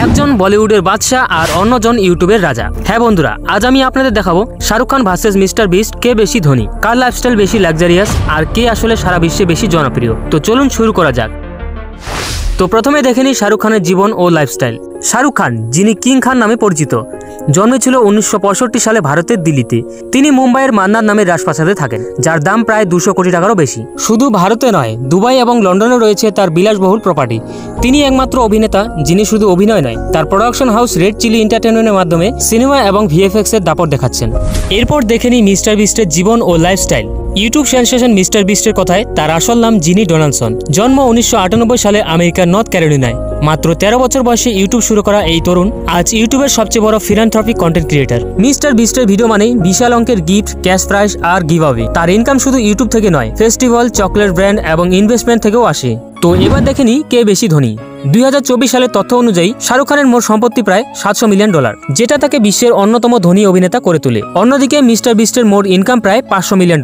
একজন বলিউডের বাদশা আর অন্যজন ইউটিউবের রাজা। হ্যাঁ বন্ধুরা, আজ আমি আপনাদের দেখাবো Shahrukh Khan versus mister beast, কে বেশি ধনী, কার লাইফস্টাইল বেশি লাক্সারিয়াস আর কে আসলে সারা বিশ্বে বেশি জনপ্রিয়। তো চলুন শুরু করা যাক। তো প্রথমে দেখে নিই শাহরুখ খানের জীবন ও লাইফস্টাইল। শাহরুখ খান, যিনি কিং খান নামে পরিচিত, জন্মেছিল 1965 সালে ভারতের দিল্লিতে। তিনি মুম্বাইয়ের মান্নার নামের রাজপ্রাসাদে থাকেন, যার দাম প্রায় 200 কোটি টাকারও বেশি। শুধু ভারতে নয়, দুবাই এবং লন্ডনে রয়েছে তার বিলাসবহুল প্রপার্টি। তিনি একমাত্র অভিনেতা যিনি শুধু অভিনয় নয়, তার প্রোডাকশন হাউস রেড চিলি এন্টারটেইনমেন্টের মাধ্যমে সিনেমা এবং ভিএফএক্স এর দাপট দেখাচ্ছেন। এরপর দেখে নিই মিস্টার বিস্টের জীবন ও লাইফস্টাইল। ইউটিউব সেন্সেশন মিস্টার বিস্টের কথায় তার আসল নাম জিনি ডোনাল্ডসন। জন্ম 1998 সালে আমেরিকার নর্থ ক্যারোলিনায়। মাত্র 13 বছর বয়সে ইউটিউব শুরু করা এই তরুণ আজ ইউটিউবের সবচেয়ে বড় ফিলান্থ্রপিক কন্টেন্ট ক্রিয়েটর। মিস্টার বিস্টের ভিডিও মানেই বিশাল অঙ্কের গিফট, ক্যাশ প্রাইজ আর গিভঅ্যাওয়ে। তার ইনকাম শুধু ইউটিউব থেকে নয়, ফেস্টিভ্যাল, চকলেট ব্র্যান্ড এবং ইনভেস্টমেন্ট থেকেও আসে। তো এবার দেখে নিই কে বেশি ধনী। 2024 সালের তথ্য অনুযায়ী শাহরুখ খানের মোট সম্পত্তি প্রায় $700 মিলিয়ন, যেটা তাকে বিশ্বের অন্যতম ধনী অভিনেতা করে তোলে। অন্যদিকে মিস্টার বিস্টের মোট ইনকাম প্রায় $500 মিলিয়ন।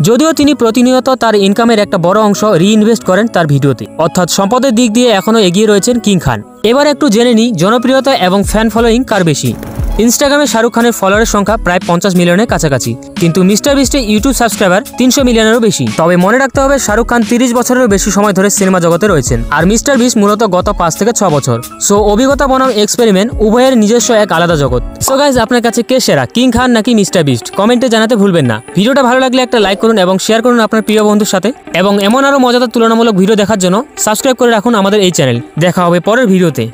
যদিও তিনি প্রতিনিয়ত তার ইনকামের একটা বড় অংশ রিইনভেস্ট করেন তার ভিডিওতে, অর্থাৎ সম্পদের দিক দিয়ে এখনো এগিয়ে রয়েছেন কিং খান। এবার একটু জেনে নিই জনপ্রিয়তা এবং ফ্যান ফলোয়িং কার বেশি। ইনস্টাগ্রামে শাহরুখ খানের ফলোয়ারের সংখ্যা প্রায় 50 মিলিয়নের কাছাকাছি, কিন্তু মিস্টার বিস্টের ইউটিউব সাবস্ক্রাইবার 300 মিলিয়নেরও বেশি। তবে মনে রাখতে হবে শাহরুখ খান 30 বছরেরও বেশি সময় ধরে সিনেমা জগতে রয়েছেন, আর মিস্টার বিস্ট মূলত গত 5 থেকে 6 বছর। সো অভিজ্ঞতা বনাম এক্সপেরিমেন্ট, উভয়ের নিজস্ব এক আলাদা জগৎ। সো গাইজ, আপনার কাছে কে সেরা, কিং খান নাকি মিস্টার বিস্ট? কমেন্টে জানাতে ভুলবেন না। ভিডিওটা ভালো লাগলে একটা লাইক করুন এবং শেয়ার করুন আপনার প্রিয় বন্ধুর সাথে। এবং এমন আরো মজাদার তুলনামূলক ভিডিও দেখার জন্য সাবস্ক্রাইব করে রাখুন আমাদের এই চ্যানেল। দেখা হবে পরের ভিডিওতে।